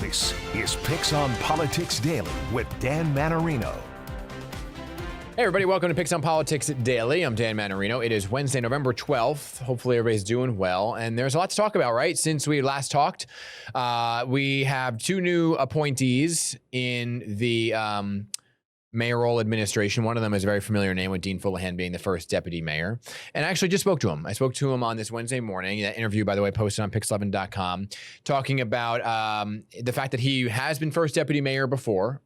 This is PIX on Politics Daily with Dan Mannarino. Hey everybody, welcome to PIX on Politics Daily. I'm Dan Mannarino. It is Wednesday, November 12th. Hopefully everybody's doing well. And there's a lot to talk about, right? Since we last talked, we have two new appointees in the mayoral administration. One of them is a very familiar name, with Dean Fullahan being the first deputy mayor. And I actually just spoke to him. I spoke to him on this Wednesday morning. That interview, by the way, posted on pix11.com, talking about the fact that he has been first deputy mayor before.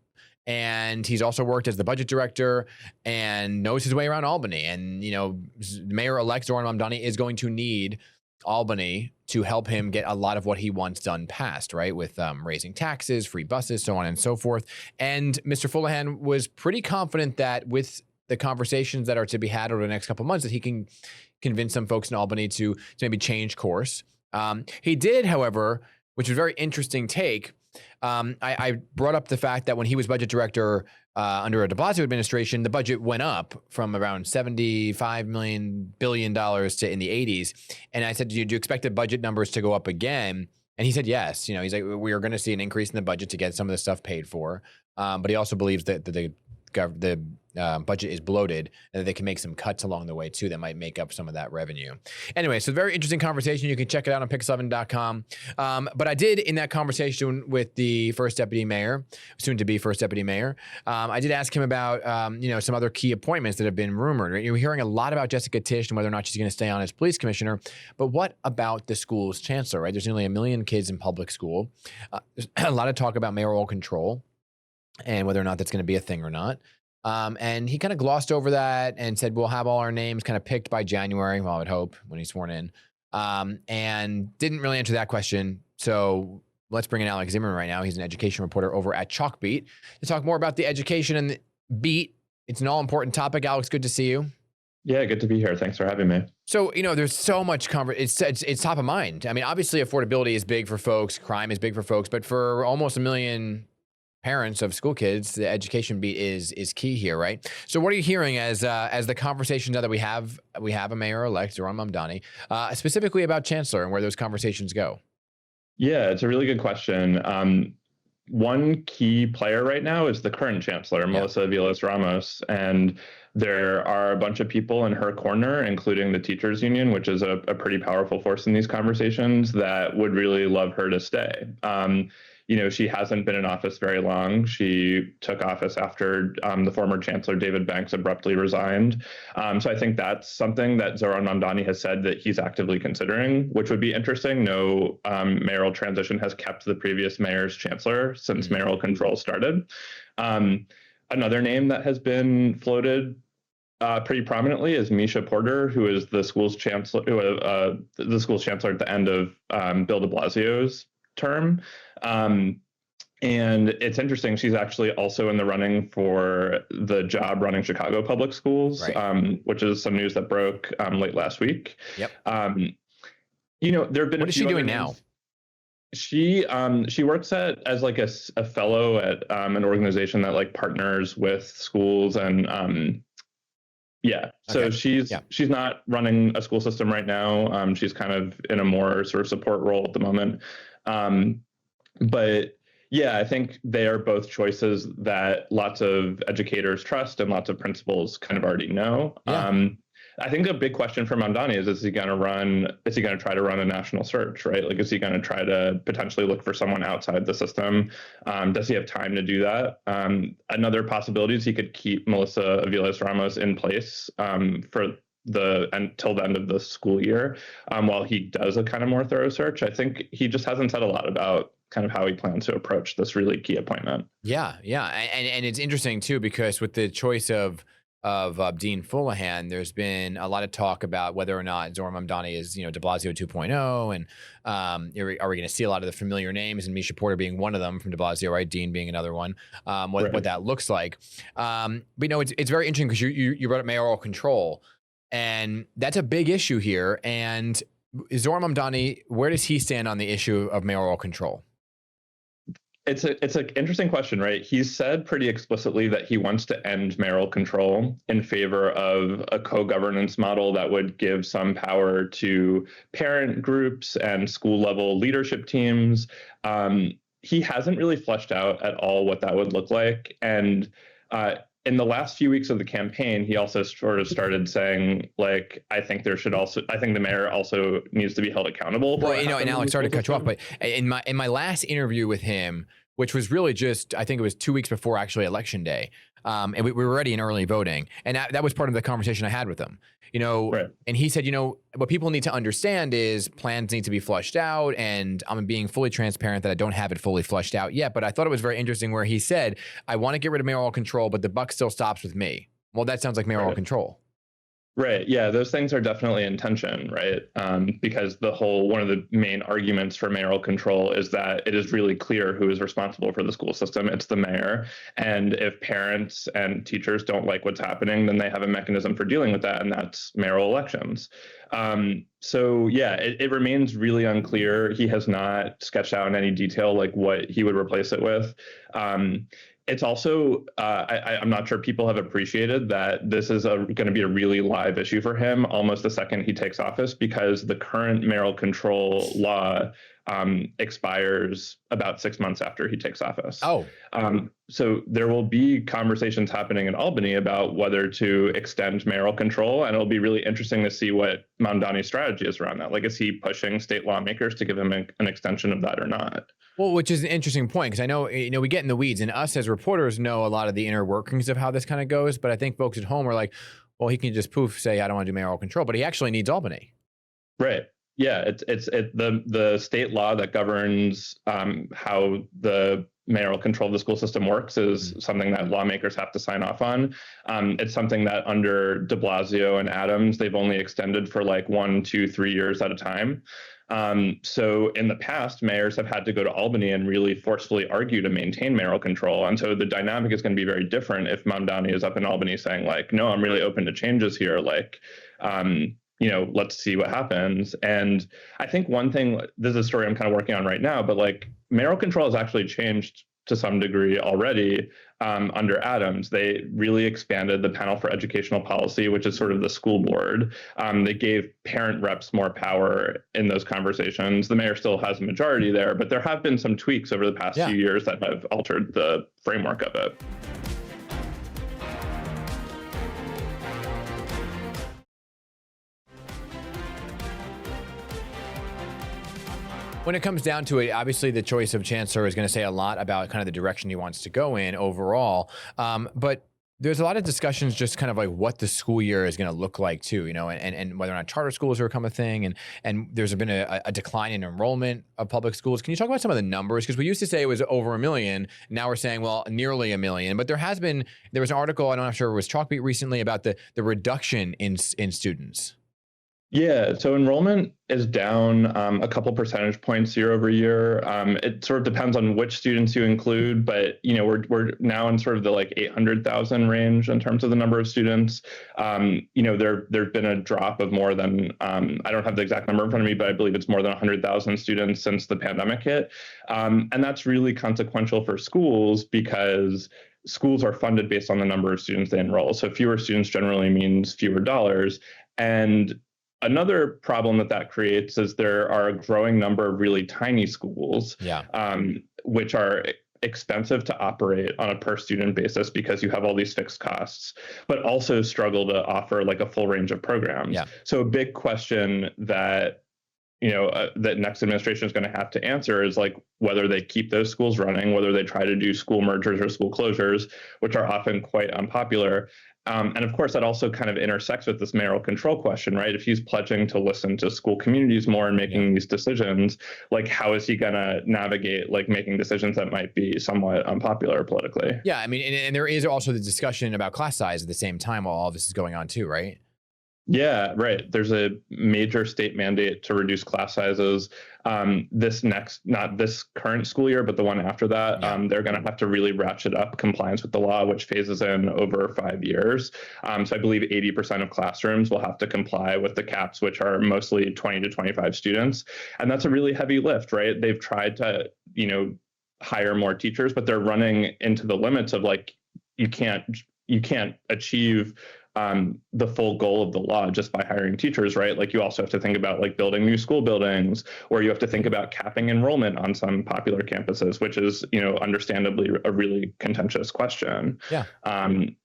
And he's also worked as the budget director and knows his way around Albany. And, you know, Mayor-elect Zohran Mamdani is going to need Albany to help him get a lot of what he wants done passed, right? With raising taxes, free buses, so on and so forth. And Mr. Fullahan was pretty confident that with the conversations that are to be had over the next couple of months, that he can convince some folks in Albany to maybe change course. He did, however, which was a very interesting take. I brought up the fact that when he was budget director under a de Blasio administration, the budget went up from around $75 billion to in the 80s. And I said, do you expect the budget numbers to go up again? And he said, yes. You know, he's like, we are going to see an increase in the budget to get some of the stuff paid for. But he also believes that the budget is bloated and that they can make some cuts along the way too that might make up some of that revenue. Anyway, so very interesting conversation. You can check it out on pix11.com. But I did, in that conversation with the first deputy mayor, soon to be first deputy mayor, I did ask him about some other key appointments that have been rumored. Right? You're hearing a lot about Jessica Tisch and whether or not she's going to stay on as police commissioner. But what about the school's chancellor? Right? There's nearly 1 million kids in public school. There's a lot of talk about mayoral control and whether or not that's going to be a thing or not. And he kind of glossed over that and said, we'll have all our names kind of picked by January. Well, I would hope, when he's sworn in. And didn't really answer that question. So let's bring in Alex Zimmerman right now. He's an education reporter over at Chalkbeat to talk more about the education and the beat. It's an all-important topic. Alex, good to see you. Yeah, good to be here. Thanks for having me. So, you know, there's so much it's top of mind. I mean, obviously affordability is big for folks. Crime is big for folks. But for almost 1 million parents of school kids, the education beat is key here, right? So what are you hearing as the conversations now that we have a mayor-elect, Zohran Mamdani, specifically about Chancellor and where those conversations go? Yeah, it's a really good question. One key player right now is the current Chancellor, Melissa Aviles-Ramos, and there are a bunch of people in her corner, including the teachers union, which is a pretty powerful force in these conversations, that would really love her to stay. She hasn't been in office very long. She took office after the former Chancellor, David Banks, abruptly resigned. So I think that's something that Zohran Mamdani has said that he's actively considering, which would be interesting. No mayoral transition has kept the previous mayor's chancellor since mayoral control started. Another name that has been floated pretty prominently is Misha Porter, who is the school's chancellor, the school's chancellor at the end of Bill de Blasio's term. And it's interesting, she's actually also in the running for the job running Chicago public schools, right. Which is some news that broke late last week. Yep. There have been what is she doing now? She works as like a fellow at an organization that like partners with schools and so she's not running a school system right now. She's kind of in a more sort of support role at the moment. But yeah, I think they are both choices that lots of educators trust and lots of principals kind of already know. Yeah. I think a big question for Mamdani is he going to try to run a national search, right? Like, is he going to try to potentially look for someone outside the system? Does he have time to do that? Another possibility is he could keep Melissa Aviles-Ramos in place for until the end of the school year, while he does a kind of more thorough search. I think he just hasn't said a lot about kind of how he plans to approach this really key appointment. Yeah. And it's interesting too, because with the choice of Dean Fullahan, there's been a lot of talk about whether or not Zohran Mamdani is, de Blasio 2.0, and are we going to see a lot of the familiar names, and Misha Porter being one of them from de Blasio, right? Dean being another one, what that looks like. But it's very interesting because you brought up mayoral control, and that's a big issue here. And Zohran Mamdani, where does he stand on the issue of mayoral control? It's an interesting question, right? He's said pretty explicitly that he wants to end mayoral control in favor of a co-governance model that would give some power to parent groups and school level leadership teams. he hasn't really fleshed out at all what that would look like. And in the last few weeks of the campaign, he also sort of started saying, like, I think the mayor also needs to be held accountable. Well, and Alex, sorry to cut you off, but in my last interview with him, which was really just, I think it was 2 weeks before actually Election Day, and we were already in early voting, and that was part of the conversation I had with him. Right. And he said, what people need to understand is plans need to be flushed out, and I'm being fully transparent that I don't have it fully flushed out yet. But I thought it was very interesting where he said, I want to get rid of mayoral control, but the buck still stops with me. Well, that sounds like mayoral control. Right. Yeah, those things are definitely in tension, right? Because one of the main arguments for mayoral control is that it is really clear who is responsible for the school system. It's the mayor. And if parents and teachers don't like what's happening, then they have a mechanism for dealing with that, and that's mayoral elections. So yeah, it remains really unclear. He has not sketched out in any detail like what he would replace it with. It's also, I'm not sure people have appreciated that this is going to be a really live issue for him almost the second he takes office, because the current mayoral control law expires about 6 months after he takes office. Oh. So there will be conversations happening in Albany about whether to extend mayoral control, and it'll be really interesting to see what Mamdani's strategy is around that. Like, is he pushing state lawmakers to give him an extension of that or not? Well, which is an interesting point, because I know, we get in the weeds, and us as reporters know a lot of the inner workings of how this kind of goes. But I think folks at home are like, well, he can just say, I don't want to do mayoral control, but he actually needs Albany. Right. Yeah. It's the state law that governs how the mayoral control of the school system works is something that lawmakers have to sign off on. It's something that under de Blasio and Adams, they've only extended for like 1, 2, 3 years at a time. So in the past, mayors have had to go to Albany and really forcefully argue to maintain mayoral control. And so the dynamic is going to be very different if Mamdani is up in Albany saying, like, no, I'm really open to changes here. Like, let's see what happens. And I think one thing, this is a story I'm kind of working on right now, but like mayoral control has actually changed to some degree already under Adams. They really expanded the panel for educational policy, which is sort of the school board. They gave parent reps more power in those conversations. The mayor still has a majority there, but there have been some tweaks over the past few years that have altered the framework of it. When it comes down to it, obviously the choice of chancellor is going to say a lot about kind of the direction he wants to go in overall. But there's a lot of discussions just kind of like what the school year is going to look like too, and whether or not charter schools are become a thing. And there's been a decline in enrollment of public schools. Can you talk about some of the numbers? Because we used to say it was over 1 million. Now we're saying, well, nearly 1 million. But there was an article, I'm not sure it was Chalkbeat recently, about the reduction in students. Yeah, so enrollment is down a couple percentage points year over year. It sort of depends on which students you include, but we're now in sort of the like 800,000 range in terms of the number of students. There's been a drop of more than I don't have the exact number in front of me, but I believe it's more than 100,000 students since the pandemic hit, and that's really consequential for schools because schools are funded based on the number of students they enroll. So fewer students generally means fewer dollars. And another problem that creates is there are a growing number of really tiny schools, which are expensive to operate on a per student basis because you have all these fixed costs, but also struggle to offer like a full range of programs. Yeah. So a big question that that next administration is going to have to answer is like whether they keep those schools running, whether they try to do school mergers or school closures, which are often quite unpopular. And of course, that also kind of intersects with this mayoral control question, right? If he's pledging to listen to school communities more and making these decisions, like how is he going to navigate like making decisions that might be somewhat unpopular politically? Yeah, I mean, and there is also the discussion about class size at the same time while all this is going on too, right? Yeah, right. There's a major state mandate to reduce class sizes. Not this current school year, but the one after that, they're going to have to really ratchet up compliance with the law, which phases in over 5 years. So I believe 80% of classrooms will have to comply with the caps, which are mostly 20 to 25 students. And that's a really heavy lift, right? They've tried to, hire more teachers, but they're running into the limits of like, you can't achieve the full goal of the law just by hiring teachers, right? Like you also have to think about like building new school buildings, or you have to think about capping enrollment on some popular campuses, which is, understandably a really contentious question. Yeah.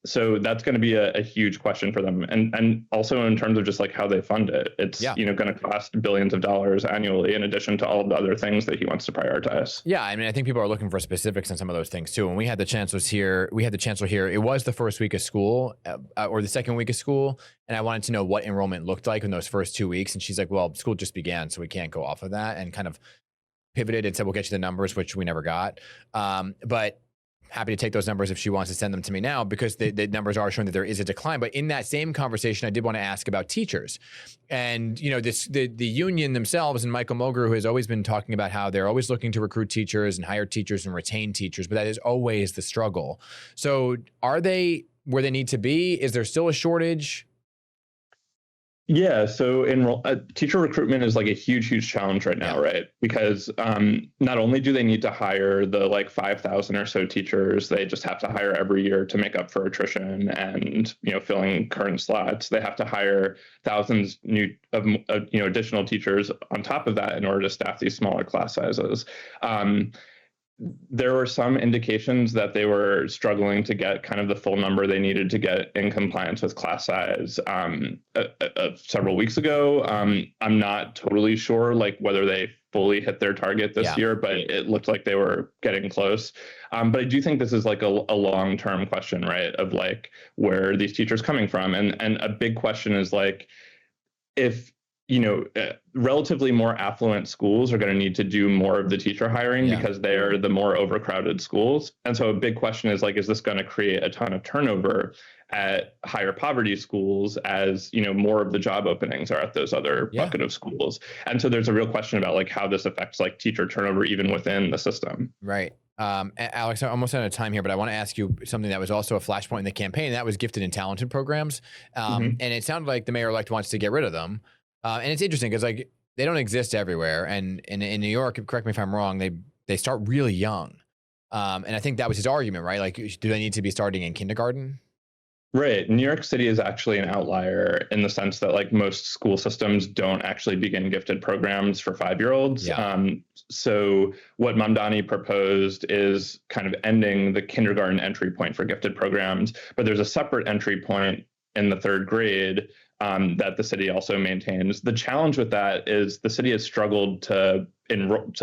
So that's going to be a huge question for them. And also in terms of just like how they fund it, it's, going to cost billions of dollars annually in addition to all of the other things that he wants to prioritize. Yeah. I mean, I think people are looking for specifics on some of those things too. When we had the chancellor here, it was the first week of school or the second week of school. And I wanted to know what enrollment looked like in those first 2 weeks. And she's like, well, school just began, so we can't go off of that, and kind of pivoted and said, we'll get you the numbers, which we never got. But happy to take those numbers if she wants to send them to me now, because the numbers are showing that there is a decline. But in that same conversation, I did want to ask about teachers. And, the union themselves, and Michael Mulgrew, who has always been talking about how they're always looking to recruit teachers and hire teachers and retain teachers, but that is always the struggle. So are they where they need to be? Is there still a shortage? Yeah, so teacher recruitment is like a huge challenge right now, right? Because not only do they need to hire the like 5,000 or so teachers, they just have to hire every year to make up for attrition and filling current slots. They have to hire thousands of additional teachers on top of that in order to staff these smaller class sizes. There were some indications that they were struggling to get kind of the full number they needed to get in compliance with class size several weeks ago. I'm not totally sure like whether they fully hit their target this year, but it looked like they were getting close. But I do think this is like a long-term question, right? Of like, where are these teachers coming from? And a big question is like, if relatively more affluent schools are going to need to do more of the teacher hiring because they are the more overcrowded schools. And so a big question is like, is this going to create a ton of turnover at higher poverty schools as, more of the job openings are at those other bucket of schools? And so there's a real question about like how this affects like teacher turnover even within the system. Right. Alex, I'm almost out of time here, but I want to ask you something that was also a flashpoint in the campaign, and that was gifted and talented programs. And it sounded like the mayor-elect wants to get rid of them. And it's interesting because like they don't exist everywhere. And in New York, correct me if I'm wrong, they start really young. And I think that was his argument, right? Like, do they need to be starting in kindergarten? Right. New York City is actually an outlier in the sense that like most school systems don't actually begin gifted programs for 5-year-olds. So what Mamdani proposed is kind of ending the kindergarten entry point for gifted programs, but there's a separate entry point in the 3rd grade that the city also maintains. The challenge with that is the city has struggled to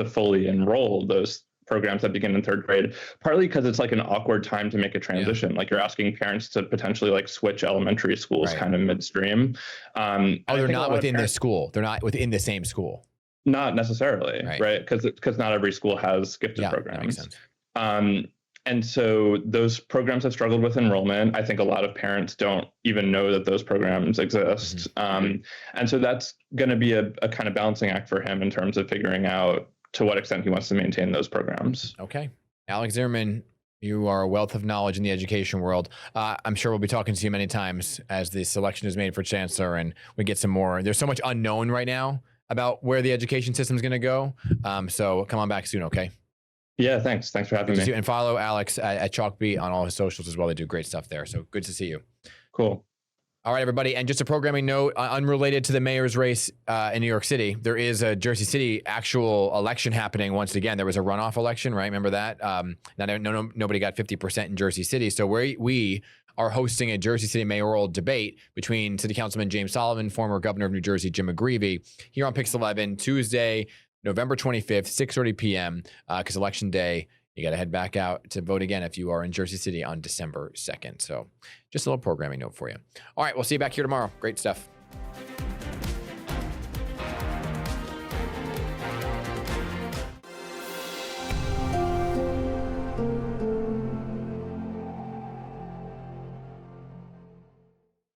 fully enroll those programs that begin in 3rd grade, partly because it's like an awkward time to make a transition. Like you're asking parents to potentially like switch elementary schools kind of midstream. They're not within this school. They're not within the same school. Not necessarily, right? Because not every school has gifted programs. That makes sense. And so those programs have struggled with enrollment. I think a lot of parents don't even know that those programs exist. And so that's going to be a kind of balancing act for him in terms of figuring out to what extent he wants to maintain those programs. Okay. Alex Zimmerman, you are a wealth of knowledge in the education world. I'm sure we'll be talking to you many times as the selection is made for chancellor and we get some more. There's so much unknown right now about where the education system is going to go. So come on back soon, okay? Yeah, thanks. Thanks for having me. And follow Alex at Chalkbeat on all his socials as well. They do great stuff there. So good to see you. Cool. All right, everybody. And just a programming note, unrelated to the mayor's race in New York City, there is a Jersey City actual election happening once again. There was a runoff election, right? Remember that? Nobody got 50% in Jersey City. So we are hosting a Jersey City mayoral debate between City Councilman James Sullivan, former governor of New Jersey, Jim McGreevey, here on PIX 11, Tuesday, November 25th, 6:30 p.m. Because election day, you got to head back out to vote again if you are in Jersey City on December 2nd. So just a little programming note for you. All right, we'll see you back here tomorrow. Great stuff.